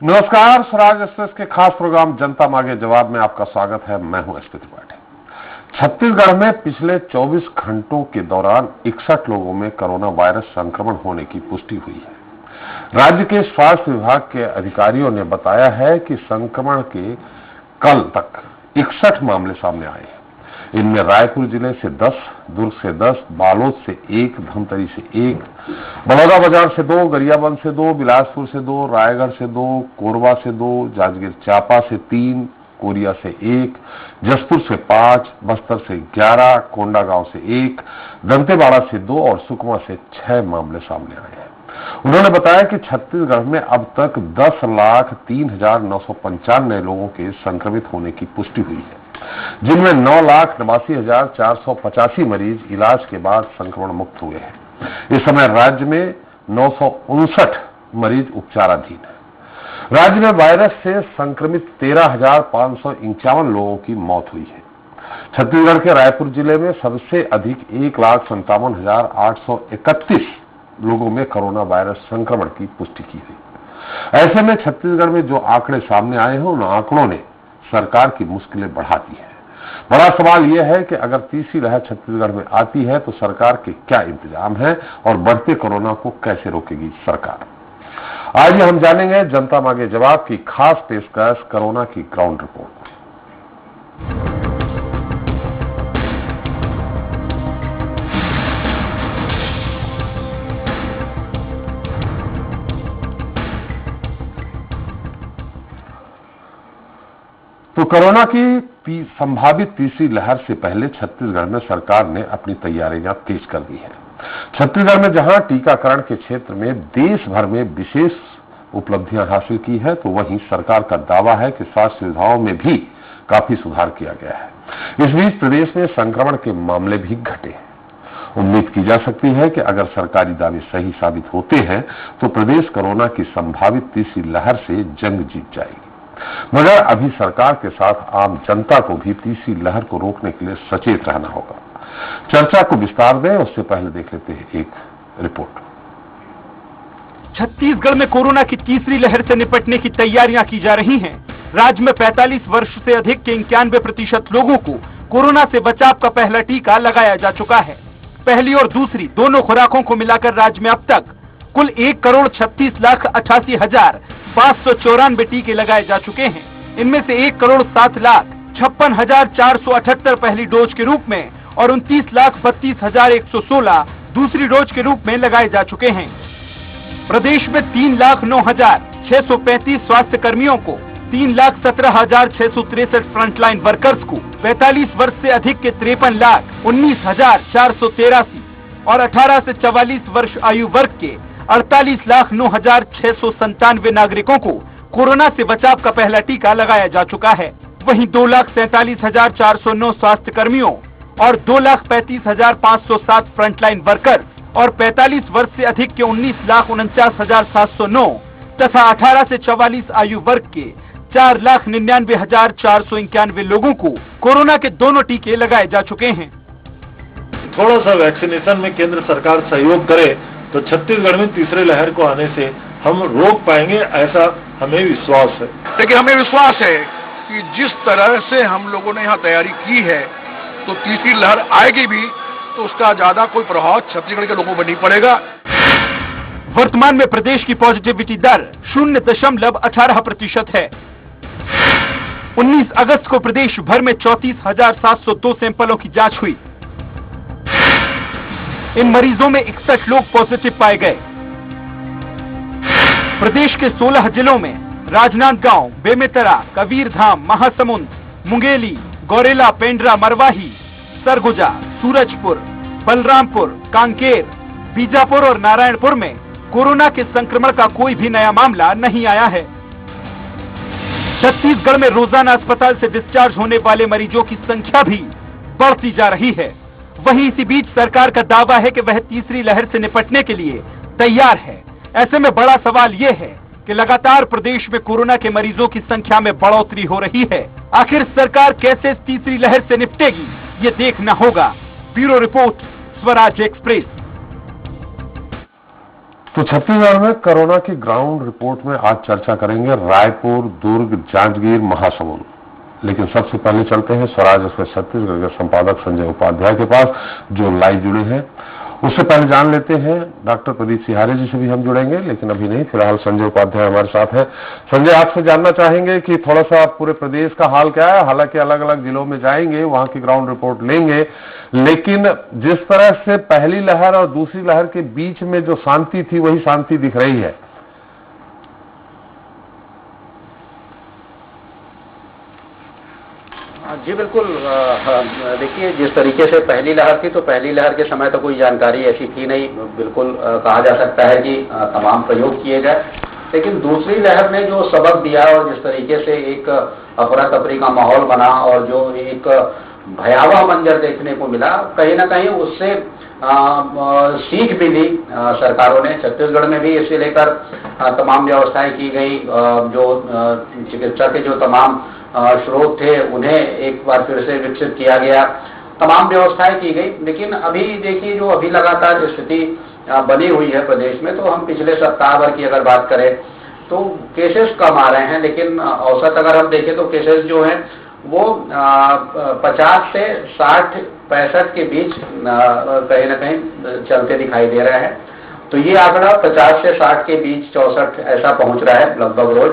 नमस्कार, स्वराज एक्सप्रेस के खास प्रोग्राम जनता मांगे जवाब में आपका स्वागत है। मैं हूं एसपी त्रिपाठी। छत्तीसगढ़ में पिछले 24 घंटों के दौरान 61 लोगों में कोरोना वायरस संक्रमण होने की पुष्टि हुई है। राज्य के स्वास्थ्य विभाग के अधिकारियों ने बताया है कि संक्रमण के कल तक 61 मामले सामने आए हैं। इनमें रायपुर जिले से 10, दुर्ग से 10, बालोद से 1, धमतरी से 1, बलौदाबाजार से 2, गरियाबंद से 2, बिलासपुर से 2, रायगढ़ से 2, कोरबा से 2, जांजगीर चांपा से 3, कोरिया से 1, जसपुर से 5, बस्तर से 11, कोंडागांव से 1, दंतेवाड़ा से 2 और सुकमा से 6 मामले सामने आए हैं। उन्होंने बताया कि छत्तीसगढ़ में अब तक 10,03,995 नए लोगों के संक्रमित होने की पुष्टि हुई है, जिनमें 9,89,485 मरीज इलाज के बाद संक्रमण मुक्त हुए हैं। इस समय राज्य में 959 मरीज उपचाराधीन हैं। राज्य में वायरस से संक्रमित 13,551 लोगों की मौत हुई है। छत्तीसगढ़ के रायपुर जिले में सबसे अधिक 1,57,831 लोगों में कोरोना वायरस संक्रमण की पुष्टि की गई। ऐसे में छत्तीसगढ़ में जो आंकड़े सामने आए हैं, उन आंकड़ों ने सरकार की मुश्किलें बढ़ा दी है। बड़ा सवाल यह है कि अगर तीसरी लहर छत्तीसगढ़ में आती है तो सरकार के क्या इंतजाम है और बढ़ते कोरोना को कैसे रोकेगी सरकार। आज हम जानेंगे जनता मांगे जवाब की खास पेशकश कोरोना की ग्राउंड रिपोर्ट। तो कोरोना की संभावित तीसरी लहर से पहले छत्तीसगढ़ में सरकार ने अपनी तैयारियां तेज कर दी है। छत्तीसगढ़ में जहां टीकाकरण के क्षेत्र में देश भर में विशेष उपलब्धियां हासिल की है, तो वहीं सरकार का दावा है कि स्वास्थ्य सुविधाओं में भी काफी सुधार किया गया है। इस बीच प्रदेश में संक्रमण के मामले भी घटे हैं। उम्मीद की जा सकती है कि अगर सरकारी दावे सही साबित होते हैं तो प्रदेश कोरोना की संभावित तीसरी लहर से जंग जीत जाएगी। मगर अभी सरकार के साथ आम जनता को भी तीसरी लहर को रोकने के लिए सचेत रहना होगा। चर्चा को विस्तार दें, उससे पहले देख लेते हैं एक रिपोर्ट। छत्तीसगढ़ में कोरोना की तीसरी लहर से निपटने की तैयारियां की जा रही हैं। राज्य में 45 वर्ष से अधिक के 91% लोगों को कोरोना से बचाव का पहला टीका लगाया जा चुका है। पहली और दूसरी दोनों खुराकों को मिलाकर राज्य में अब तक कुल 1,36,88,594 टीके लगाए जा चुके हैं। इनमें से 1,07,56,478 पहली डोज के रूप में और 29,32,116 दूसरी डोज के रूप में लगाए जा चुके हैं। प्रदेश में 3,09,635 स्वास्थ्य कर्मियों को, 3,17,663 फ्रंटलाइन वर्कर्स को, 45 वर्ष से अधिक के 53,19,483 और 18 से 44 वर्ष आयु वर्ग के 48,09,697 नागरिकों को कोरोना से बचाव का पहला टीका लगाया जा चुका है। वहीं 2,47,409 स्वास्थ्य कर्मियों और 2,35,507 फ्रंटलाइन वर्कर्स और 45 वर्ष से अधिक के 19,49,709 तथा 18 से 44 आयु वर्ग के 4,99,491 लोगों को कोरोना के दोनों टीके लगाए जा चुके हैं। थोड़ा सा वैक्सीनेशन में केंद्र सरकार सहयोग करे तो छत्तीसगढ़ में तीसरे लहर को आने से हम रोक पाएंगे, ऐसा हमें विश्वास है। लेकिन हमें विश्वास है कि जिस तरह से हम लोगों ने यहाँ तैयारी की है तो तीसरी लहर आएगी भी तो उसका ज्यादा कोई प्रभाव छत्तीसगढ़ के लोगों पर नहीं पड़ेगा। वर्तमान में प्रदेश की पॉजिटिविटी दर 0.18% है। 19 अगस्त को प्रदेश भर में 34,702 सैंपलों की जांच हुई। इन मरीजों में 61 लोग पॉजिटिव पाए गए। प्रदेश के 16 जिलों में राजनांदगांव, बेमेतरा, कबीरधाम, महासमुंद, मुंगेली, गौरेला, पेंड्रा, मरवाही, सरगुजा, सूरजपुर, बलरामपुर, कांकेर, बीजापुर और नारायणपुर में कोरोना के संक्रमण का कोई भी नया मामला नहीं आया है। छत्तीसगढ़ में रोजाना अस्पताल से डिस्चार्ज होने वाले मरीजों की संख्या भी बढ़ती जा रही है। वहीं इसी बीच सरकार का दावा है कि वह तीसरी लहर से निपटने के लिए तैयार है। ऐसे में बड़ा सवाल ये है कि लगातार प्रदेश में कोरोना के मरीजों की संख्या में बढ़ोतरी हो रही है। आखिर सरकार कैसे इस तीसरी लहर से निपटेगी, ये देखना होगा। Bureau report, Swaraj express. तो छत्तीसगढ़ में कोरोना की ग्राउंड रिपोर्ट में आज चर्चा करेंगे रायपुर, दुर्ग, जांजगीर, महासमुंद। लेकिन सबसे पहले चलते हैं स्वराज एक्सप्रेस छत्तीसगढ़ के संपादक संजय उपाध्याय के पास, जो लाइव जुड़े हैं। उससे पहले जान लेते हैं डॉक्टर प्रदीप सिहारे जी से भी हम जुड़ेंगे, लेकिन अभी नहीं, फिलहाल संजय उपाध्याय हमारे साथ है। संजय, आपसे जानना चाहेंगे कि थोड़ा सा पूरे प्रदेश का हाल क्या है। हालांकि अलग अलग जिलों में जाएंगे, वहां की ग्राउंड रिपोर्ट लेंगे, लेकिन जिस तरह से पहली लहर और दूसरी लहर के बीच में जो शांति थी वही शांति दिख रही है। जी बिल्कुल। देखिए, जिस तरीके से पहली लहर थी तो पहली लहर के समय तो कोई जानकारी ऐसी थी नहीं। बिल्कुल कहा जा सकता है कि तमाम प्रयोग किए गए, लेकिन दूसरी लहर ने जो सबक दिया और जिस तरीके से एक अफरा तफरी का माहौल बना और जो एक भयावह मंजर देखने को मिला, कहीं ना कहीं उससे सीख भी ली सरकारों ने। छत्तीसगढ़ में भी इसे लेकर तमाम व्यवस्थाएं की गई। जो चिकित्सा के जो तमाम स्रोत थे उन्हें एक बार फिर से विकसित किया गया, तमाम व्यवस्थाएं की गई। लेकिन अभी देखिए, जो अभी लगातार स्थिति बनी हुई है प्रदेश में, तो हम पिछले सप्ताह भर की अगर बात करें तो केसेस कम आ रहे हैं, लेकिन औसत अगर हम देखें तो केसेस जो हैं वो 50 से 60, 65 के बीच कहीं ना कहीं चलते दिखाई दे रहे हैं। तो ये आंकड़ा 50 से 60 के बीच 64 ऐसा पहुंच रहा है लगभग रोज।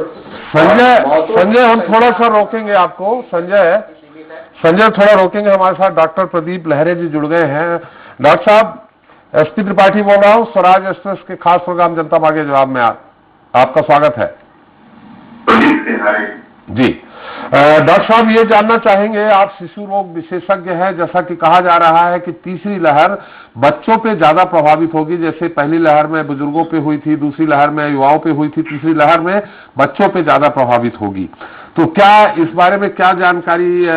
संजय हम थोड़ा सा रोकेंगे आपको। संजय थोड़ा रोकेंगे। हमारे साथ डॉक्टर प्रदीप लहरे जी जुड़ गए हैं। डॉक्टर साहब, एसपी त्रिपाठी बोल रहा हूँ, स्वराज एक्सप्रेस के खास प्रोग्राम जनता मांगे जवाब में आपका स्वागत है। जी डॉक्टर साहब, ये जानना चाहेंगे, आप शिशु रोग विशेषज्ञ हैं, जैसा कि कहा जा रहा है कि तीसरी लहर बच्चों पे ज्यादा प्रभावित होगी। जैसे पहली लहर में बुजुर्गों पे हुई थी, दूसरी लहर में युवाओं पे हुई थी, तीसरी लहर में बच्चों पे ज्यादा प्रभावित होगी। तो क्या इस बारे में क्या जानकारी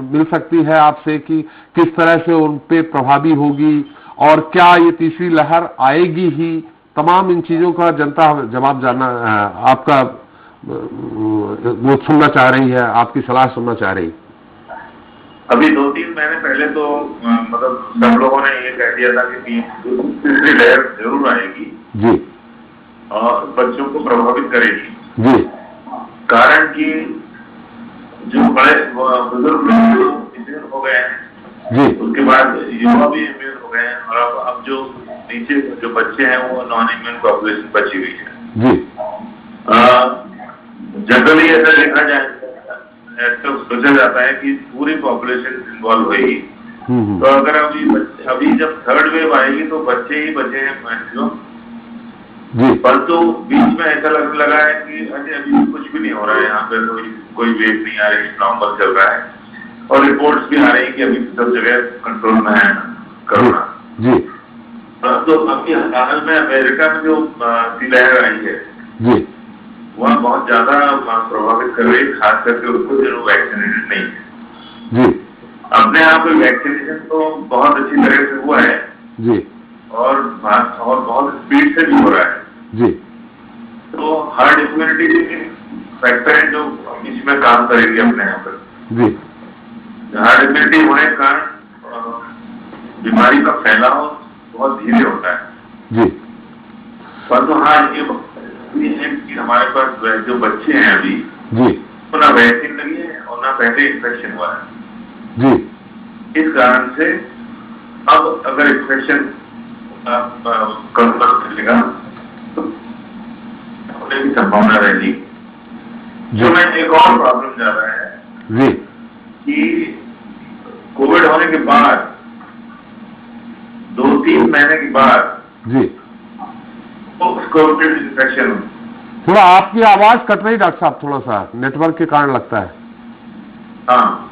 मिल सकती है आपसे कि किस तरह से उन पे प्रभावी होगी, और क्या ये तीसरी लहर आएगी ही? तमाम इन चीजों का जनता जवाब जानना, आपका वो सुनना चाह रही है, आपकी सलाह सुनना चाह रही। अभी 2-3 महीने पहले तो मतलब सब लोगों ने ये कह दिया था कि तीसरी लहर जरूर आएगी जी, और बच्चों को प्रभावित करेगी जी। कारण कि जो बड़े बुजुर्ग लोग इम्यून हो गए हैं जी, उसके बाद युवा भी इम्यून हो गए हैं, और अब जो नीचे जो बच्चे हैं वो नॉन इम्यून पॉपुलेशन बची हुई है जी। जनरली ऐसा देखा जाए, ऐसा सोचा जाता है कि पूरी पॉपुलेशन इन्वॉल्व होगी। तो अगर अभी जब थर्ड वेव आएगी तो बच्चे ही बचे हैं मैक्सिमम जी। परंतु बीच में ऐसा लगने लगा है कि अभी कुछ भी नहीं हो रहा है, यहाँ पे कोई वेव नहीं आ रही, नॉर्मल चल रहा है, और रिपोर्ट्स भी आ रही है कि अभी सब जगह कंट्रोल में है कोरोना जी। तो अभी हाल में अमेरिका में जो लहर आई है जी, वह बहुत ज्यादा प्रभावित कर रही है, खास करके उसको जो वैक्सीनेटेड नहीं है जी। अपने यहाँ पे वैक्सीनेशन तो बहुत अच्छी तरह से हुआ है जी, और बहुत स्पीड से भी हो रहा है जी। तो हार्ड इम्यूनिटी फैक्टर है जो इसमें काम करेगी अपने यहाँ पर जी। हार्ड इम्यूनिटी होने के कारण बीमारी का फैलाव बहुत धीरे होता है जी। परंतु हाँ, ये कि हमारे पास जो बच्चे हैं अभी जी, तो ना वैक्सीन लगी है और ना पहले इन्फेक्शन हुआ है जी। इस कारण से अब अगर इन्फेक्शन कंट्रोल चलेगा तो होने की संभावना रहेगी। जो मैं एक और प्रॉब्लम जा रहा है जी, कि कोविड होने के बाद 2-3 महीने के बाद जी। Covid infection. थोड़ा आपकी आवाज कट रही डॉक्टर साहब, थोड़ा सा नेटवर्क के कारण लगता है। हाँ,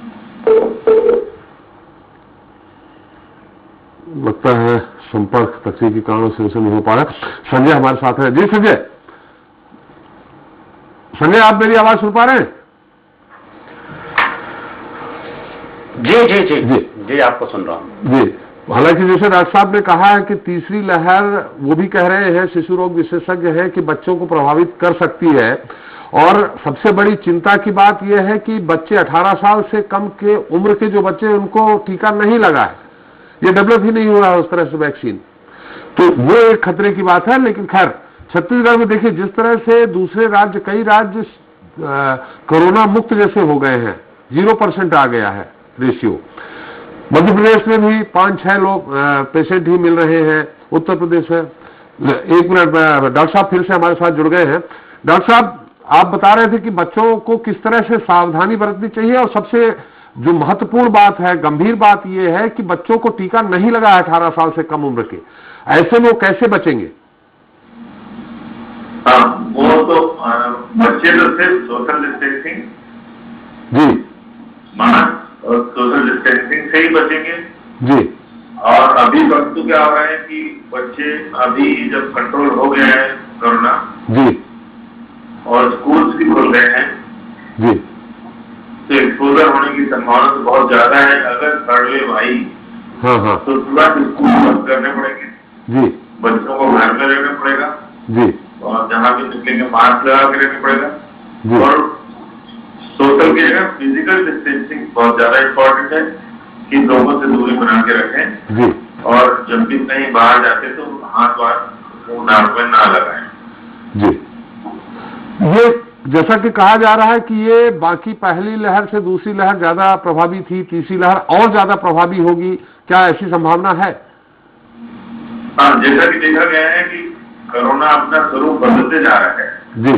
लगता है संपर्क तकनीकी कारणों से नहीं हो पा रहा। संजय हमारे साथ है। जी संजय, आप मेरी आवाज सुन पा रहे हैं? जी जी जी जी जी, आपको सुन रहा हूँ जी। हालांकि जैसे डॉक्टर साहब ने कहा है कि तीसरी लहर, वो भी कह रहे हैं, शिशु रोग विशेषज्ञ हैं, कि बच्चों को प्रभावित कर सकती है। और सबसे बड़ी चिंता की बात यह है कि बच्चे 18 साल से कम के उम्र के जो बच्चे, उनको टीका नहीं लगा है, ये डेवलप ही नहीं हुआ है उस तरह से वैक्सीन। तो वो एक खतरे की बात है। लेकिन खैर छत्तीसगढ़ में देखिए जिस तरह से दूसरे राज्य, कई राज्य कोरोना मुक्त जैसे हो गए हैं, 0% आ गया है रेशियो। मध्य प्रदेश में भी 5-6 लोग पेशेंट ही मिल रहे हैं। उत्तर प्रदेश में, एक मिनट, डॉक्टर साहब फिर से हमारे साथ जुड़ गए हैं। डॉक्टर साहब, आप बता रहे थे कि बच्चों को किस तरह से सावधानी बरतनी चाहिए, और सबसे जो महत्वपूर्ण बात है, गंभीर बात यह है कि बच्चों को टीका नहीं लगा 18 साल से कम उम्र के, ऐसे में वो कैसे बचेंगे? हाँ, वो तो बच्चे तो सिर्फ सोशल डिस्टेंसिंग जी, मास्क और सोशल डिस्टेंसिंग से ही बचेंगे जी। और अभी वक्त तो क्या हो रहा है कि बच्चे अभी जब कंट्रोल हो गया है कोरोना जी, और स्कूल्स भी खुल गए हैं जी, तो एक्सपोजर होने की संभावना तो बहुत ज्यादा है। अगर थर्ड वेव आई हाँ हाँ, तो तुरंत स्कूल बंद करने पड़ेंगे, जी, बच्चों को घर में रहना पड़ेगा जी, और जहाँ भी निकलेंगे मास्क लगा के रहना पड़ेगा जी, और सोशल की जगह फिजिकल डिस्टेंसिंग बहुत ज्यादा इम्पोर्टेंट है कि लोगों से दूरी बना के रखें जी, और जब भी कहीं बाहर जाते तो हाथ मुंह नाक में ना लगाएं। जी। ये जैसा कि कहा जा रहा है कि ये बाकी पहली लहर से दूसरी लहर ज्यादा प्रभावी थी, तीसरी लहर और ज्यादा प्रभावी होगी, क्या ऐसी संभावना है? हाँ, जैसा कि देखा गया है कि कोरोना अपना स्वरूप बदलते जा रहा है जी,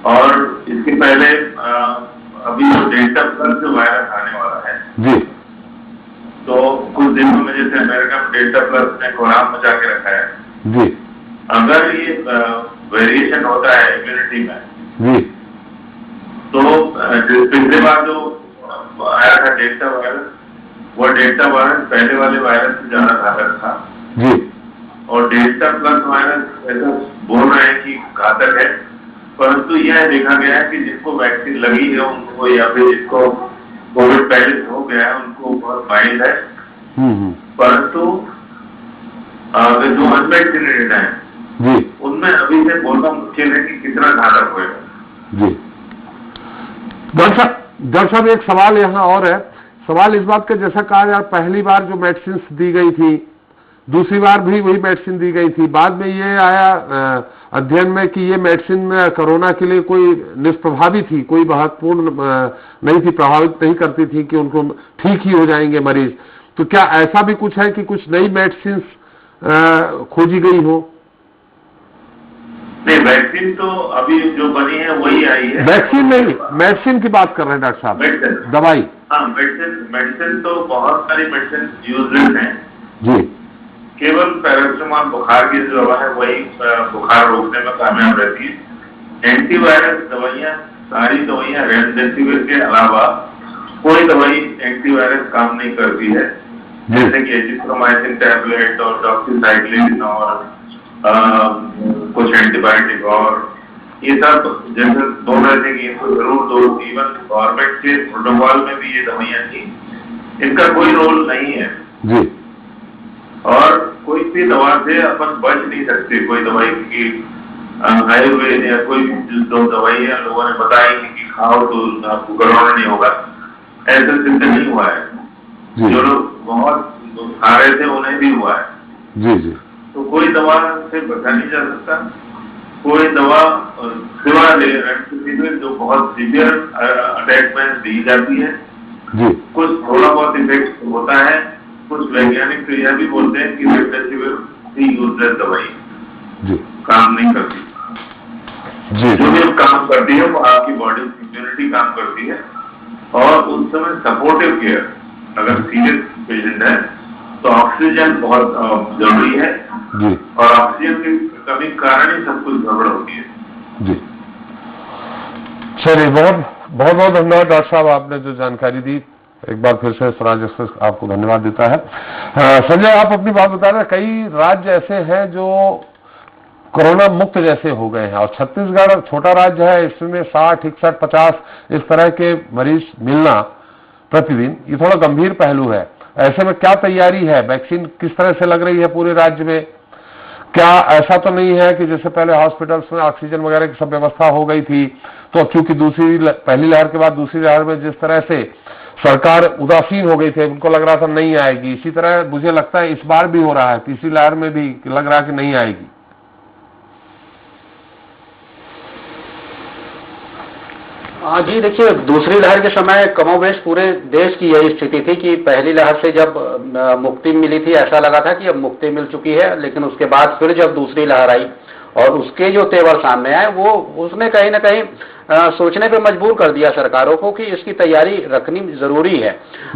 और इसके पहले अभी जो डेल्टा प्लस जो वायरस आने वाला है जी, तो कुछ दिनों में जैसे अमेरिका में डेल्टा प्लस ने कोहराम मचा के रखा है, जी, अगर ये वेरिएशन होता है इम्यूनिटी में जी, तो पिछले बार जो आया था डेल्टा वायरस, वो डेल्टा वायरस पहले वाले वायरस से ज्यादा घातक था जी, और डेल्टा प्लस वायरस ऐसा बोल रहे हैं कि घातक है, परंतु यह देखा गया है कि जिसको वैक्सीन लगी है उनको या फिर जिसको कोविड पहले से हो गया है उनको बहुत माइल्ड है, परंतु जो अनवैक्सीनेटेड है जी, उनमें अभी से बोलना मुश्किल है कि कितना घातक होगा। जी। डॉक्टर साहब एक सवाल यहाँ और है। सवाल इस बात का, जैसा कहा यार पहली बार जो मेडिसिन दी गई थी, दूसरी बार भी वही मेडिसिन दी गई थी, बाद में ये आया अध्ययन में कि ये मेडिसिन कोरोना के लिए कोई निष्प्रभावी थी, कोई महत्वपूर्ण नहीं थी, प्रभावित नहीं करती थी, कि उनको ठीक ही हो जाएंगे मरीज। तो क्या ऐसा भी कुछ है कि कुछ नई मेडिसिन खोजी गई हो? नहीं, वैक्सीन तो अभी जो बनी है वही आई है। वैक्सीन नहीं, मेडिसिन की बात कर रहे हैं डॉक्टर साहब, मेडिसिन, दवाई। हाँ, मेडिसिन तो बहुत सारी मेडिसिन यूजलेस हैं जी, केवल पैरासिटामोल बुखार की जो दवा है वही बुखार रोकने में कामयाब रहती है। एंटीवायरस दवाइयाँ, सारी दवाइयाँ रेमडेसिविर के अलावा कोई दवाई एंटीवायरस काम नहीं करती है, जैसे कि एजिथ्रोमाइसिन टैबलेट और डॉक्सीसाइक्लिन और कुछ एंटीबायोटिक, और ये सब जैसे बोल रहे थे कि इनको जरूर दो। इवन गवर्नमेंट के प्रोटोकॉल में भी ये दवाइयाँ थी, इनका कोई रोल नहीं है जी, और कोई भी दवा से अपन बच नहीं सकते। कोई दवाई की आयुर्वेद या कोई जो दवाई है लोगों ने बताई कि खाओ तो आपको कोरोना नहीं होगा, ऐसा सिद्ध नहीं हुआ है। जो लोग बहुत खा रहे थे उन्हें भी हुआ है। जी, जी, तो कोई दवा से बचा नहीं जा सकता। कोई दवा सिवा रेमडेसिविर जो बहुत सीवियर अटैक में दी जाती है, जी, कुछ थोड़ा बहुत इफेक्ट होता है। कुछ वैज्ञानिक तो यह भी बोलते हैं कि रेमडेसिविर भी यूजलेस दवाई जी, काम नहीं करती। जी, जो भी काम करती है वो आपकी बॉडी इम्यूनिटी काम करती है, और उस समय सपोर्टिव केयर, अगर सीरियस पेशेंट है तो ऑक्सीजन बहुत जरूरी है जी, और ऑक्सीजन की कमी के कारण ही सब कुछ गड़बड़ होती है। जी। चलिए, बहुत बहुत धन्यवाद डॉक्टर साहब, आपने जो जानकारी दी। एक बार फिर से स्वराज एक्सप्रेस आपको धन्यवाद देता है। संजय, आप अपनी बात बता रहे हैं, कई राज्य ऐसे हैं जो कोरोना मुक्त जैसे हो गए हैं, और छत्तीसगढ़ छोटा राज्य है, इसमें 60, 61, 50 इस तरह के मरीज मिलना प्रतिदिन, ये थोड़ा गंभीर पहलू है। ऐसे में क्या तैयारी है? वैक्सीन किस तरह से लग रही है पूरे राज्य में? क्या ऐसा तो नहीं है कि जैसे पहले हॉस्पिटल्स में ऑक्सीजन वगैरह की सब व्यवस्था हो गई थी, तो चूंकि पहली लहर के बाद दूसरी लहर में जिस तरह से सरकार उदासीन हो गई थी, उनको लग रहा था नहीं आएगी। इसी तरह मुझे लगता है इस बार भी हो रहा है, तीसरी लहर में भी लग रहा है कि नहीं आएगी। हाँ जी, देखिए दूसरी लहर के समय कमोबेश पूरे देश की यही स्थिति थी कि पहली लहर से जब मुक्ति मिली थी ऐसा लगा था कि अब मुक्ति मिल चुकी है, लेकिन उसके बाद फिर जब दूसरी लहर आई और उसके जो तेवर सामने आए वो उसने कहीं ना कहीं सोचने पे मजबूर कर दिया सरकारों को कि इसकी तैयारी रखनी जरूरी है,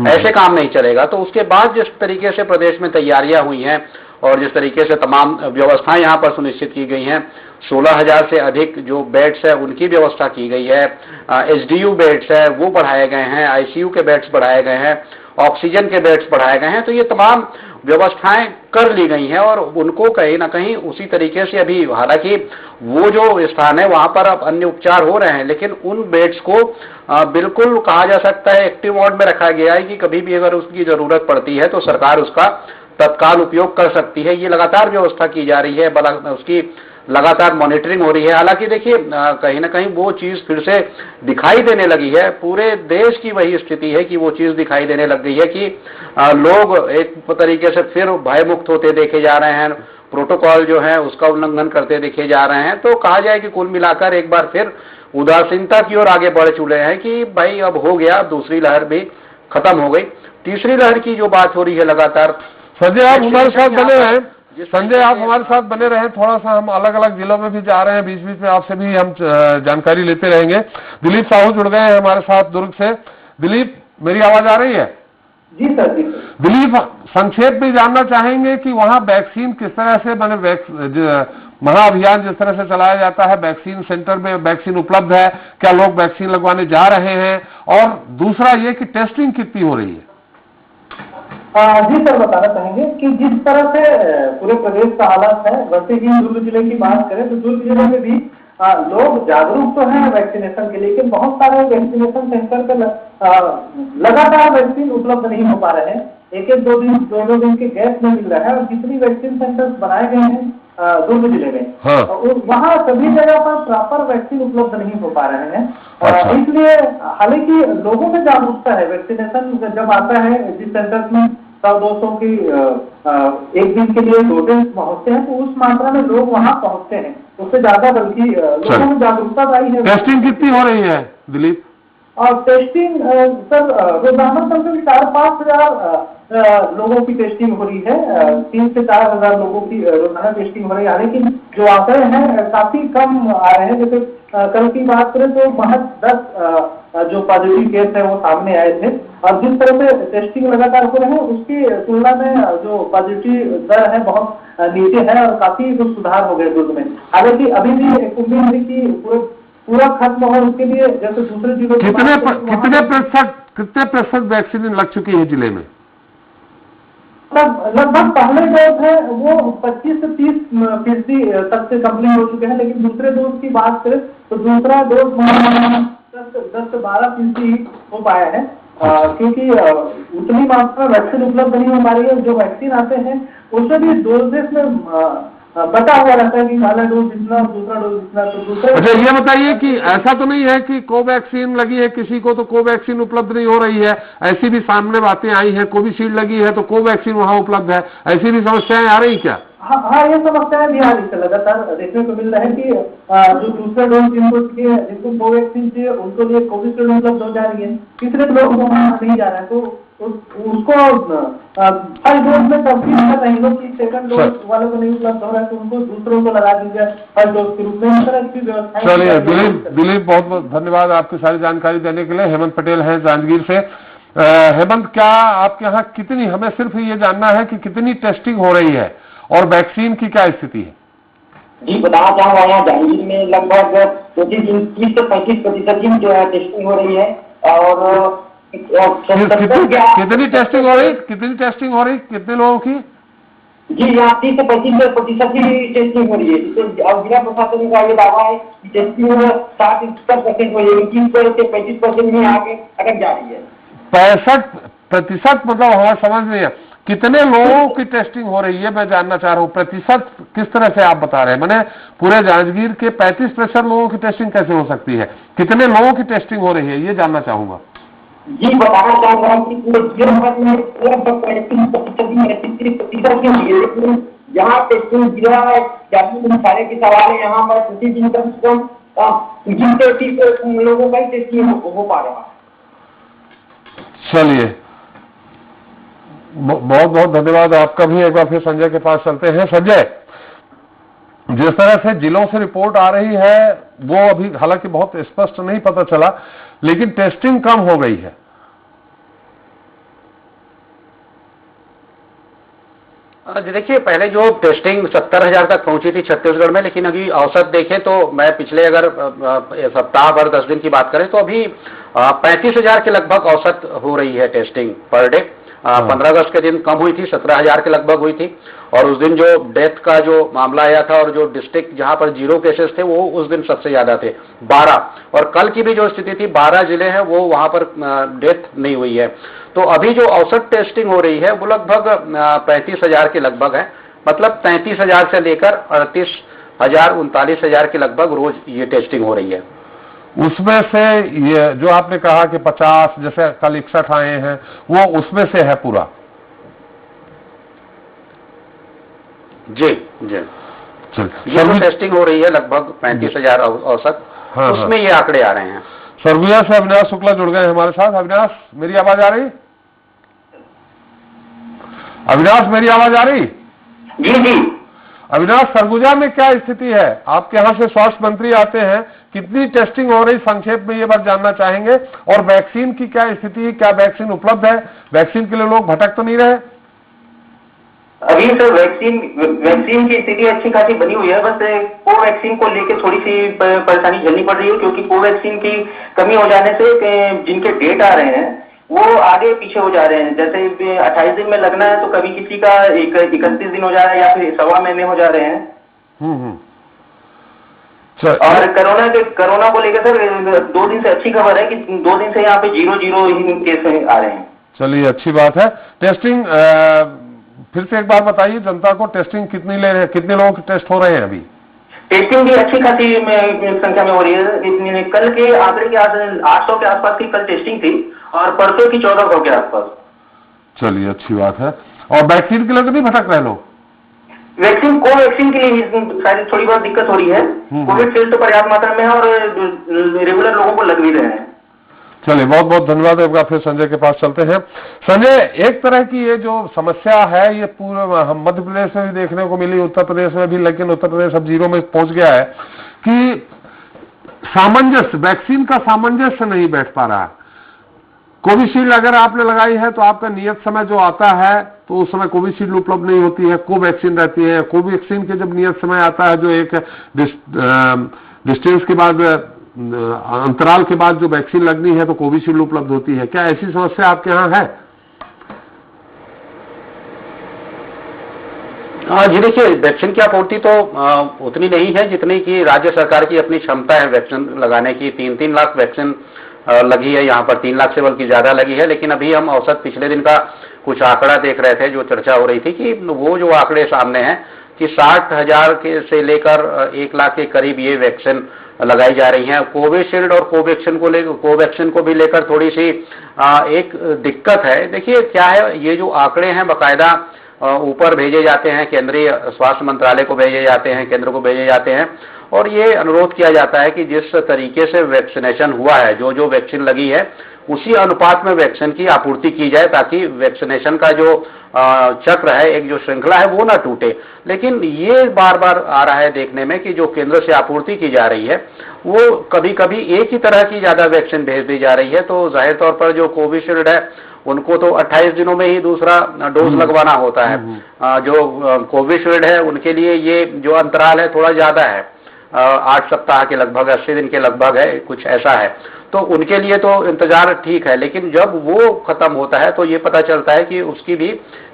ऐसे काम नहीं चलेगा। तो उसके बाद जिस तरीके से प्रदेश में तैयारियां हुई हैं और जिस तरीके से तमाम व्यवस्थाएं यहाँ पर सुनिश्चित की गई हैं, 16,000 से अधिक जो बेड्स है उनकी व्यवस्था की गई है, एचडीयू बेड्स है वो बढ़ाए गए हैं, आईसीयू के बेड्स बढ़ाए गए हैं, ऑक्सीजन के बेड्स बढ़ाए गए हैं। तो ये तमाम व्यवस्थाएं कर ली गई हैं और उनको कहीं ना कहीं उसी तरीके से अभी, हालांकि वो जो स्थान है वहां पर अब अन्य उपचार हो रहे हैं, लेकिन उन बेड्स को बिल्कुल कहा जा सकता है एक्टिव मोड में रखा गया है कि कभी भी अगर उसकी जरूरत पड़ती है तो सरकार उसका तत्काल उपयोग कर सकती है। ये लगातार व्यवस्था की जा रही है, उसकी लगातार मॉनिटरिंग हो रही है। हालांकि देखिए कहीं ना कहीं वो चीज फिर से दिखाई देने लगी है, पूरे देश की वही स्थिति है कि वो चीज दिखाई देने लग गई है कि लोग एक तरीके से फिर भयमुक्त होते देखे जा रहे हैं, प्रोटोकॉल जो है उसका उल्लंघन करते देखे जा रहे हैं। तो कहा जाए कि कुल मिलाकर एक बार फिर उदासीनता की ओर आगे बढ़ चुके हैं कि भाई अब हो गया, दूसरी लहर भी खत्म हो गई। तीसरी लहर की जो बात हो रही है लगातार, संजय आप हमारे साथ बने रहे, संजय आप हमारे साथ बने रहे, थोड़ा सा हम अलग अलग जिलों में भी जा रहे हैं, बीच बीच में आपसे भी हम जानकारी लेते रहेंगे। दिलीप साहू जुड़ गए हैं हमारे साथ दुर्ग से। दिलीप, मेरी आवाज आ रही है? जी सर, जी। दिलीप, संक्षेप में जानना चाहेंगे कि वहां वैक्सीन किस तरह से महाअभियान जिस तरह से चलाया जाता है, वैक्सीन सेंटर में वैक्सीन उपलब्ध है, क्या लोग वैक्सीन लगवाने जा रहे हैं, और दूसरा ये कि टेस्टिंग कितनी हो रही है? जी सर, बताना चाहेंगे कि जिस तरह से पूरे प्रदेश का हालात है, वैसे ही दुर्ग जिले की बात करें तो दुर्ग जिले में भी लोग जागरूक तो हैं वैक्सीनेशन के लिए, लेकिन बहुत सारे वैक्सीनेशन सेंटर पे लगातार वैक्सीन उपलब्ध नहीं हो पा रहे हैं। एक दो दिन के गैप में मिल रहा है और जितनी वैक्सीन सेंटर्स बनाए गए हैं दुर्ग जिले में, वहाँ सभी जगह पर प्रॉपर वैक्सीन उपलब्ध नहीं हो पा रहे हैं। इसलिए हालांकि लोगों में जागरूकता है, वैक्सीनेशन जब आता है जिस सेंटर्स में 100-200 की एक दिन के लिए डोजेस पहुंचते हैं तो उस मात्रा में लोग वहां पहुंचते हैं, उससे ज्यादा बल्कि लोगों में जागरूकता आई है। टेस्टिंग कितनी हो रही है दिलीप? और टेस्टिंग सर रोजाना करीब 4-5 हजार लोगों की टेस्टिंग हो रही है, 3 से 4 हजार लोगों की रोजाना टेस्टिंग हो रही है। लेकिन जो आंकड़े हैं काफी कम आ रहे हैं। जैसे कल की बात करें तो महज 10 जो पॉजिटिव केस है वो सामने आए थे, और जिस तरह से टेस्टिंग लगातार हो रहे हैं उसकी तुलना में जो पॉजिटिव दर है बहुत नीचे है और काफी कुछ सुधार हो गए दुर्ग में। हालांकि अभी भी उम्मीद है कि पूरा खत्म हो, उसके लिए जैसे दूसरे जिलों कितने प्रतिशत वैक्सीन लग चुकी है जिले में? लगभग पहले डोज है वो 25 से 30% तक से कंप्लीट हो चुके हैं, लेकिन दूसरे डोज की बात करें तो दूसरा डोज 10 से 12% हो पाया है, क्योंकि उतनी मात्रा वैक्सीन उपलब्ध नहीं हो पा रही है। जो वैक्सीन आते हैं उसमें भी डोजेस में बता हुआ रहता है कि पहला डोज इतना, दूसरा डोज इतना। तो दूसरा, अच्छा ये बताइए कि ऐसा तो नहीं है कि कोवैक्सीन लगी है किसी को तो कोवैक्सीन उपलब्ध नहीं हो रही है? ऐसी भी सामने बातें आई हैं, कोविशील्ड लगी है तो कोवैक्सीन वहां उपलब्ध है, ऐसी भी समस्याएं आ रही क्या? हाँ, ये समस्याएं भी आ रही है, लगातार देखने को मिल रहा है कि जो दूसरा डोज जिनको कोवैक्सीन चाहिए उनको लिए कोविशील्ड उपलब्ध हो जा रही है, तीसरे लोग वहाँ नहीं जा रहे हैं, तो उसको फर्स्ट डोज में तब्दील कर रहे हैं कि सेकंड डोज वालों को नहीं उपलब्ध हो रहा है तो उनको दूसरों को लगा दीजिए फर्स्ट डोज के रूप में। इस तरह की व्यवस्था। चलिए दिलीप, बहुत बहुत धन्यवाद आपकी सारी जानकारी देने के लिए। हेमंत पटेल हैं जांजगीर से। हेमंत, क्या आपके यहाँ कितनी, हमें सिर्फ ये जानना है कि कितनी टेस्टिंग हो रही है और वैक्सीन की क्या स्थिति है? जी बताना चाहूँगा, यहाँ जांजगीर में लगभग 30 से 35% की जो है टेस्टिंग हो रही है। और कितनी टेस्टिंग हो रही, कितने लोगों की? जी यहाँ 30 से 35% की टेस्टिंग हो रही है, जिससे अब जिला प्रशासन का ये दावा है कि टेस्टिंग 60-70% हो रही है, 30 से 35% में आगे अटक जा रही है। 65% मतलब हमारा समझ नहीं है, कितने लोगों की टेस्टिंग हो रही है? मैं जानना चाह रहा हूँ प्रतिशत किस तरह से आप बता रहे हैं, मैंने पूरे जांजगीर के 35% लोगों की टेस्टिंग कैसे हो सकती है, कितने लोगों की टेस्टिंग हो रही है ये जानना चाहूंगा। जी बताना चाहूंगा कि पूरे जीवन भर में लगभग 35% के लिए, लेकिन यहाँ टेस्टिंग जिला है, सारे के सवाल है, यहाँ पर प्रतिदिन कम से कम 30 लोगों का ही टेस्टिंग हो पा रहा है। चलिए, बहुत बहुत धन्यवाद आपका भी। एक बार फिर संजय के पास चलते हैं। संजय, जिस तरह से जिलों से रिपोर्ट आ रही है वो अभी हालांकि बहुत स्पष्ट नहीं पता चला, लेकिन टेस्टिंग कम हो गई है। देखिए, पहले जो टेस्टिंग 70,000 तक पहुंची थी छत्तीसगढ़ में, लेकिन अभी औसत देखें तो मैं पिछले अगर सप्ताह भर 10 दिन की बात करें तो अभी 35,000 के लगभग औसत हो रही है टेस्टिंग पर डे। 15 अगस्त के दिन कम हुई थी, 17,000 के लगभग हुई थी, और उस दिन जो डेथ का जो मामला आया था और जो डिस्ट्रिक्ट जहां पर 0 केसेस थे वो उस दिन सबसे ज्यादा थे 12, और कल की भी जो स्थिति थी 12 जिले हैं वो वहां पर डेथ नहीं हुई है। तो अभी जो औसत टेस्टिंग हो रही है वो लगभग 35,000 के लगभग है, मतलब 33,000 से लेकर 38,000 39,000 के लगभग रोज ये टेस्टिंग हो रही है। उसमें से ये जो आपने कहा कि 50 जैसे कल 61 आए हैं वो उसमें से है पूरा? जी जी, ये जो टेस्टिंग हो रही है लगभग 35,000 औसत, उसमें ये आंकड़े आ रहे हैं। सरगुजा से अविनाश शुक्ला जुड़ गए हमारे साथ। अविनाश, मेरी आवाज आ रही? अविनाश, मेरी आवाज आ रही? जी जी। अविनाश, सरगुजा में क्या स्थिति है? आपके यहाँ से स्वास्थ्य मंत्री आते हैं, कितनी टेस्टिंग हो रही, संक्षेप में ये बात जानना चाहेंगे। और वैक्सीन की क्या स्थिति है, क्या वैक्सीन उपलब्ध है? वैक्सीन के लिए लोग भटक तो नहीं रहे? अभी सर वैक्सीन की स्थिति अच्छी खासी बनी हुई है, बस कोवैक्सीन को लेके थोड़ी सी परेशानी झेलनी पड़ रही है, क्योंकि कोवैक्सीन की कमी हो जाने से जिनके डेट आ रहे हैं वो आगे पीछे हो जा रहे हैं। जैसे 28 दिन में लगना है तो कभी किसी का 31 दिन हो जा रहा है या फिर 1.25 महीने हो जा रहे हैं। और कोरोना को लेकर सर 2 दिन से अच्छी खबर है कि 2 दिन से यहाँ पे 0 ही केस आ रहे हैं। चलिए, अच्छी बात है। टेस्टिंग फिर से एक बार बताइए जनता को, टेस्टिंग कितनी ले रहे हैं, कितने लोगों के टेस्ट हो रहे हैं अभी? टेस्टिंग भी अच्छी खासी संख्या में हो रही है। कल के आंकड़े के 800 के आसपास की कल टेस्टिंग थी और परसों की 1400 के आसपास। चलिए, अच्छी बात है। और वैक्सीन के लिए तो नहीं भटक रहे लोग? वैक्सीन कोवैक्सीन के लिए शायद थोड़ी बहुत दिक्कत हो रही है। कोविशील्ड तो पर्याप्त मात्रा में है और रेगुलर लोगों को लग भी रहे हैं। चलिए, बहुत बहुत धन्यवाद। एक बार फिर संजय के पास चलते हैं। संजय, एक तरह की ये जो समस्या है ये पूरे हम मध्य प्रदेश में भी देखने को मिली, उत्तर प्रदेश में भी, लेकिन उत्तर प्रदेश अब 0 में पहुंच गया है कि सामंजस्य, वैक्सीन का सामंजस्य नहीं बैठ पा रहा है। कोविशील्ड अगर आपने लगाई है तो आपका नियत समय जो आता है तो उस समय कोविशील्ड उपलब्ध नहीं होती है, कोवैक्सीन रहती है। कोवैक्सीन के जब नियत समय आता है, जो एक डिस्टेंस के बाद, अंतराल के बाद जो वैक्सीन लगनी है तो कोविशील्ड उपलब्ध होती है। क्या ऐसी समस्या आपके यहाँ है? जी देखिए, वैक्सीन की आपूर्ति तो उतनी नहीं है जितनी कि राज्य सरकार की अपनी क्षमता है वैक्सीन लगाने की। 3-3 लाख वैक्सीन लगी है, यहाँ पर 3 लाख से बल्कि ज्यादा लगी है। लेकिन अभी हम औसत पिछले दिन का कुछ आंकड़ा देख रहे थे, जो चर्चा हो रही थी कि वो जो आंकड़े सामने हैं कि 60,000 के से लेकर 1 लाख के करीब ये वैक्सीन लगाई जा रही हैं। कोविशील्ड और कोवैक्सीन को भी लेकर थोड़ी सी एक दिक्कत है। देखिए क्या है, ये जो आंकड़े हैं बाकायदा ऊपर भेजे जाते हैं, केंद्रीय स्वास्थ्य मंत्रालय को भेजे जाते हैं, केंद्र को भेजे जाते हैं, और ये अनुरोध किया जाता है कि जिस तरीके से वैक्सीनेशन हुआ है, जो जो वैक्सीन लगी है उसी अनुपात में वैक्सीन की आपूर्ति की जाए, ताकि वैक्सीनेशन का जो चक्र है, एक जो श्रृंखला है, वो ना टूटे। लेकिन ये बार बार आ रहा है देखने में कि जो केंद्र से आपूर्ति की जा रही है वो कभी कभी एक ही तरह की ज्यादा वैक्सीन भेज दी जा रही है। तो जाहिर तौर पर जो कोविशील्ड है उनको तो 28 दिनों में ही दूसरा डोज लगवाना होता है। जो कोविशील्ड है उनके लिए ये जो अंतराल है थोड़ा ज्यादा है, 8 सप्ताह के लगभग, 80 दिन के लगभग है, कुछ ऐसा है। तो उनके लिए तो इंतजार ठीक है, लेकिन जब वो खत्म होता है तो ये पता चलता है कि उसकी भी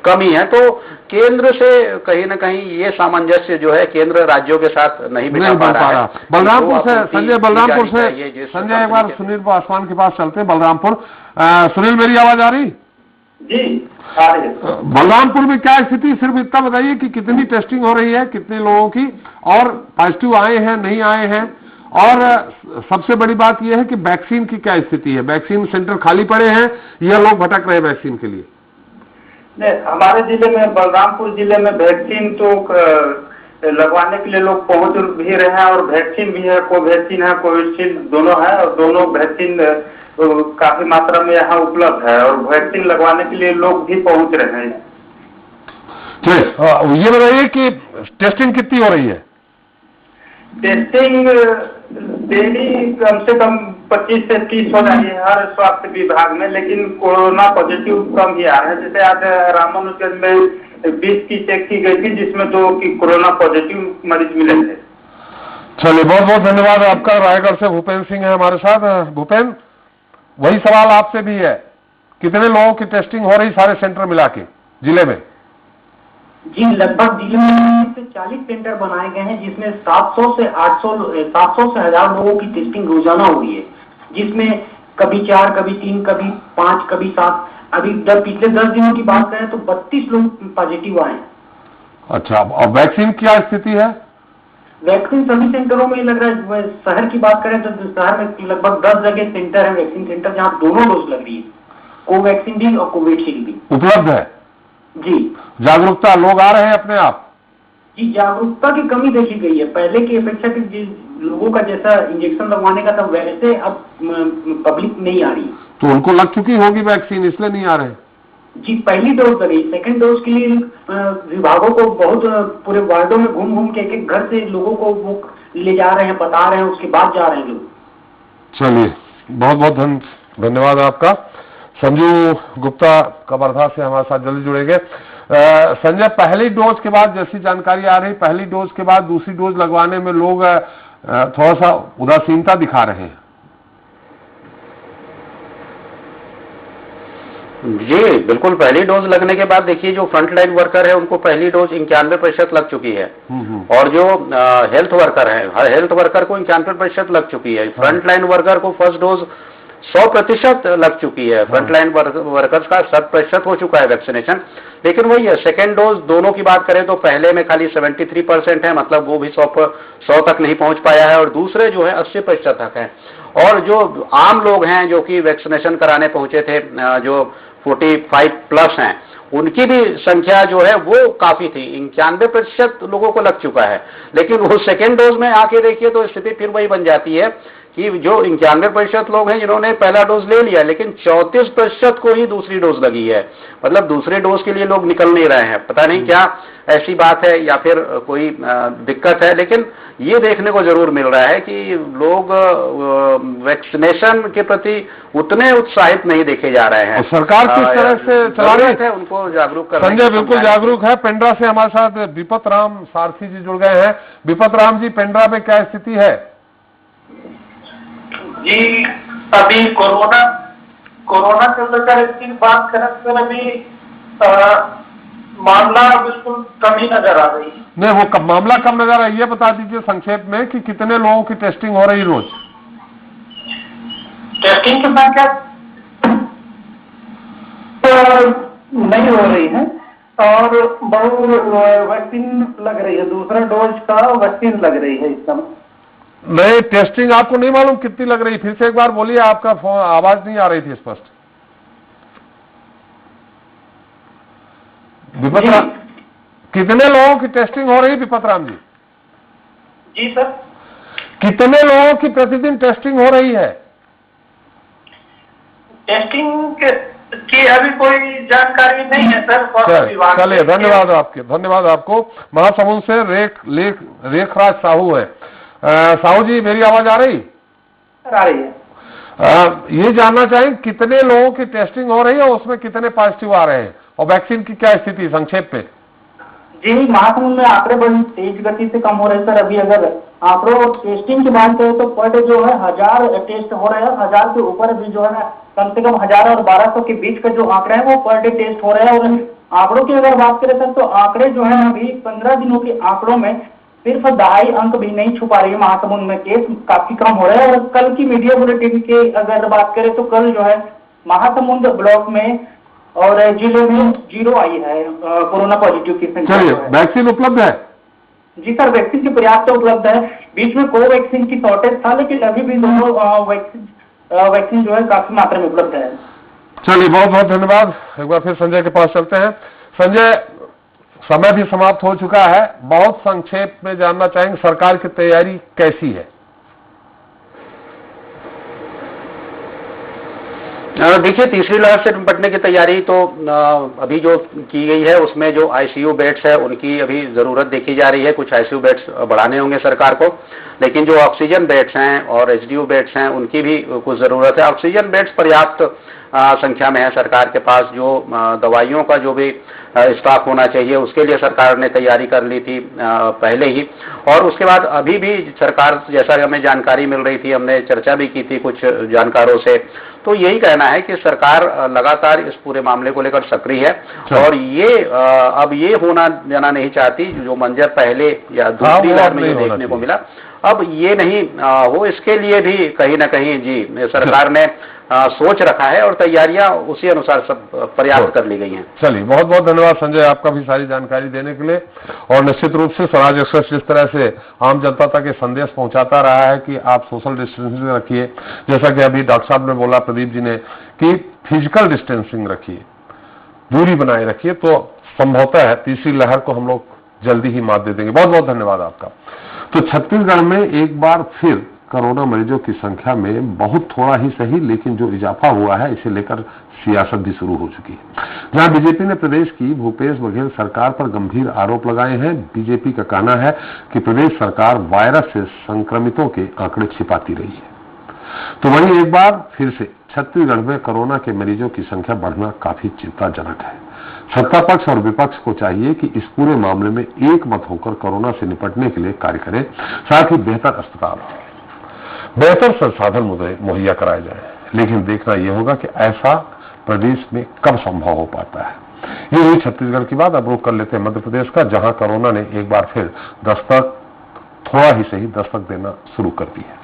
कमी है। तो केंद्र से कहीं ना कहीं ये सामंजस्य जो है केंद्र राज्यों के साथ नहीं बिठा पा रहा है। बलरामपुर से संजय, बलरामपुर से संजय, एक बार सुनील पासवान के पास चलते हैं। बलरामपुर, सुनील, मेरी आवाज आ रही? जी, बलरामपुर में क्या स्थिति, सिर्फ इतना बताइए कि कितनी टेस्टिंग हो रही है, कितने लोगों की, और पॉजिटिव आए हैं, नहीं आए हैं, और सबसे बड़ी बात यह है कि वैक्सीन की क्या स्थिति है? वैक्सीन सेंटर खाली पड़े हैं या लोग भटक रहे हैं वैक्सीन के लिए? नहीं, हमारे जिले में, बलरामपुर जिले में वैक्सीन तो लगवाने के लिए लोग पहुंच भी रहे हैं और वैक्सीन भी है, कोवैक्सीन है, कोविशील्ड दोनों है और दोनों वैक्सीन काफी मात्रा में यहाँ उपलब्ध है और वैक्सीन लगवाने के लिए लोग भी पहुंच रहे हैं। ठीक, ये बताइए कि टेस्टिंग कितनी हो रही है? टेस्टिंग डेली कम से कम 25 से 30 हो रही है हर स्वास्थ्य विभाग में, लेकिन कोरोना पॉजिटिव कम ही आ रहे हैं। जैसे आज रामानुजगंज में 20 की चेक की गई थी, जिसमें 2 की कोरोना पॉजिटिव मरीज मिले थे। चलिए, बहुत बहुत धन्यवाद आपका। रायगढ़ से भूपेंद्र सिंह है हमारे साथ। भूपेंद्र, वही सवाल आपसे भी है, कितने लोगों की टेस्टिंग हो रही सारे सेंटर मिला के जिले में? जी, लगभग जिले में 40 सेंटर बनाए गए हैं, जिसमें 700 से 1000 लोगों की टेस्टिंग रोजाना हो रही है, जिसमें कभी 4, कभी 3, कभी 5, कभी 7। अभी पिछले 10 दिनों की बात करें तो 32 लोग पॉजिटिव आए हैं। अच्छा, और वैक्सीन की क्या स्थिति है? वैक्सीन सभी सेंटरों में लग रहा है। शहर की बात करें तो शहर में लगभग 10 जगह सेंटर है, वैक्सीन सेंटर, जहाँ दोनों डोज लग रही है, कोवैक्सीन भी और कोविशील्ड भी उपलब्ध है। जी। जागरूकता, लोग आ रहे हैं अपने आप? जी, जागरूकता की कमी देखी गई है। पहले की अपेक्षा कि लोगों का जैसा इंजेक्शन लगवाने का था, वैसे अब पब्लिक नहीं आ रही। तो उनको लग चुकी होगी वैक्सीन, इसलिए नहीं आ रहे? जी, पहली डोज लगी। सेकंड डोज के लिए विभागों को बहुत पूरे वार्डों में घूम घूम के एक घर से लोगों को वो ले जा रहे हैं, बता रहे हैं, उसके बाद जा रहे हैं लोग। चलिए, बहुत बहुत धन्यवाद आपका। संजू गुप्ता कवर्धा से हमारे साथ जल्दी जुड़ेंगे। संजय, पहली डोज के बाद जैसी जानकारी आ रही, पहली डोज के बाद दूसरी डोज लगवाने में लोग थोड़ा सा उदासीनता दिखा रहे हैं। जी बिल्कुल, पहली डोज लगने के बाद देखिए जो फ्रंट लाइन वर्कर है उनको पहली डोज 91% लग चुकी है और जो हेल्थ वर्कर है, हर हेल्थ वर्कर को 91% लग चुकी है। फ्रंट लाइन वर्कर को फर्स्ट डोज 100% लग चुकी है। फ्रंट लाइन वर्कर्स का 100% हो चुका है वैक्सीनेशन। लेकिन वही है, सेकेंड डोज दोनों की बात करें तो पहले में खाली 73% है, मतलब वो भी 100 तक नहीं पहुंच पाया है, और दूसरे जो है 80% तक है। और जो आम लोग हैं जो कि वैक्सीनेशन कराने पहुंचे थे, जो 45 प्लस हैं, उनकी भी संख्या जो है वो काफी थी, 91% लोगों को लग चुका है। लेकिन वो सेकेंड डोज में आके देखिए तो स्थिति फिर वही बन जाती है कि जो 91% लोग हैं जिन्होंने पहला डोज ले लिया, लेकिन 34% को ही दूसरी डोज लगी है। मतलब दूसरे डोज के लिए लोग निकल नहीं रहे हैं। पता नहीं क्या ऐसी बात है या फिर कोई दिक्कत है, लेकिन ये देखने को जरूर मिल रहा है कि लोग वैक्सीनेशन के प्रति उतने उत्साहित नहीं देखे जा रहे हैं। सरकार किस तरह से चला रही है उनको जागरूक करने। संजय बिल्कुल जागरूक है। पेंड्रा से हमारे साथ विपत राम सारथी जी जुड़ गए हैं। विपत राम जी, पेंड्रा में क्या स्थिति है? जी, अभी कोरोना से लेकर इसकी बात करें तो अभी मामला बिल्कुल कम ही नजर आ रही है। नहीं, वो मामला कम नजर आ रही है, बता दीजिए संक्षेप में कि कितने लोगों की टेस्टिंग हो रही रोज? टेस्टिंग की संख्या नहीं हो रही है और बहुत वैक्सीन लग रही है, दूसरा डोज का वैक्सीन लग रही है इस समय। नहीं, टेस्टिंग आपको नहीं मालूम कितनी लग रही? फिर से एक बार बोलिए, आपका फोन आवाज नहीं आ रही थी स्पष्ट। विपत राम, कितने लोगों की टेस्टिंग हो रही विपत राम जी? जी सर, कितने लोगों की प्रतिदिन टेस्टिंग हो रही है? टेस्टिंग की अभी कोई जानकारी नहीं है सर, स्वास्थ्य विभाग। चलिए, धन्यवाद आपको। महासमुंद से रेखराज साहू है। साहू जी, मेरी आवाज आ रही? आ रही है। ये जानना चाहिए कितने लोगों की टेस्टिंग हो रही है और उसमें कितने पॉजिटिव आ रहे हैं, और वैक्सीन की क्या स्थिति संक्षेप पे? जी, महासमुंद में आंकड़े बड़ी तेज गति से कम हो रहे हैं सर। अभी अगर आंकड़ों टेस्टिंग की बात करें तो पर डे जो है 1000 टेस्ट हो रहे हैं, 1000 के ऊपर भी जो है ना कम से कम 1000 और 1200 के बीच का जो आंकड़े हैं वो पर डे टेस्ट हो रहे हैं। और आंकड़ों की अगर बात करें सर तो आंकड़े जो है अभी 15 दिनों के आंकड़ों में सिर्फ 2.5 अंक भी नहीं छुपा रही है। महासमुंद में केस काफी कम हो रहे हैं। और कल की मीडिया बुलेटिन की अगर बात करें तो कल जो है महासमुंद ब्लॉक में और जिले में 0 आई है कोरोना पॉजिटिव की संख्या। चलिए, वैक्सीन उपलब्ध है? जी सर, वैक्सीन की पर्याप्त उपलब्ध है। बीच में कोवैक्सीन की शॉर्टेज था, लेकिन अभी भी दोनों वैक्सीन जो है काफी मात्रा में उपलब्ध है। चलिए, बहुत बहुत धन्यवाद। एक बार फिर संजय के पास चलते हैं। संजय, समय भी समाप्त हो चुका है, बहुत संक्षेप में जानना चाहेंगे सरकार की तैयारी कैसी है? देखिए, तीसरी लहर से निपटने की तैयारी तो अभी जो की गई है उसमें जो आईसीयू बेड्स है उनकी अभी जरूरत देखी जा रही है। कुछ आईसीयू बेड्स बढ़ाने होंगे सरकार को, लेकिन जो ऑक्सीजन बेड्स हैं और एचडीयू बेड्स हैं उनकी भी कुछ जरूरत है। ऑक्सीजन बेड्स पर्याप्त संख्या में है सरकार के पास। जो दवाइयों का जो भी स्टॉक होना चाहिए उसके लिए सरकार ने तैयारी कर ली थी पहले ही, और उसके बाद अभी भी सरकार, जैसा हमें जानकारी मिल रही थी, हमने चर्चा भी की थी कुछ जानकारों से, तो यही कहना है कि सरकार लगातार इस पूरे मामले को लेकर सक्रिय है और ये अब ये होना जाना नहीं चाहती जो मंजर पहले या दूसरी लहर में जो देखने को मिला, अब ये नहीं हो। इसके लिए भी कहीं ना कहीं जी सरकार ने सोच रखा है और तैयारियां उसी अनुसार सब पर्याप्त कर ली गई हैं। चलिए, बहुत बहुत धन्यवाद संजय आपका भी सारी जानकारी देने के लिए। और निश्चित रूप से स्वराज एक्सप्रेस जिस तरह से आम जनता तक ये संदेश पहुंचाता रहा है कि आप सोशल डिस्टेंसिंग रखिए, जैसा कि अभी डॉक्टर साहब ने बोला, प्रदीप जी ने, कि फिजिकल डिस्टेंसिंग रखिए, दूरी बनाए रखिए, तो संभवतः है तीसरी लहर को हम लोग जल्दी ही मात दे देंगे। बहुत बहुत धन्यवाद आपका। तो छत्तीसगढ़ में एक बार फिर कोरोना मरीजों की संख्या में बहुत थोड़ा ही सही लेकिन जो इजाफा हुआ है, इसे लेकर सियासत भी शुरू हो चुकी है। जहां बीजेपी ने प्रदेश की भूपेश बघेल सरकार पर गंभीर आरोप लगाए हैं। बीजेपी का कहना है कि प्रदेश सरकार वायरस से संक्रमितों के आंकड़े छिपाती रही है। तो वहीं एक बार फिर से छत्तीसगढ़ में कोरोना के मरीजों की संख्या बढ़ना काफी चिंताजनक है। सत्ता पक्ष और विपक्ष को चाहिए कि इस पूरे मामले में एक मत होकर कोरोना से निपटने के लिए कार्य करें, साथ ही बेहतर अस्पताल, बेहतर संसाधन मुहैया कराए जाए। लेकिन देखना यह होगा कि ऐसा प्रदेश में कब संभव हो पाता है। ये हुई छत्तीसगढ़ की बात। अब रुख कर लेते हैं मध्य प्रदेश का, जहां कोरोना ने एक बार फिर दस्तक, थोड़ा ही सही दस्तक देना शुरू कर दी है।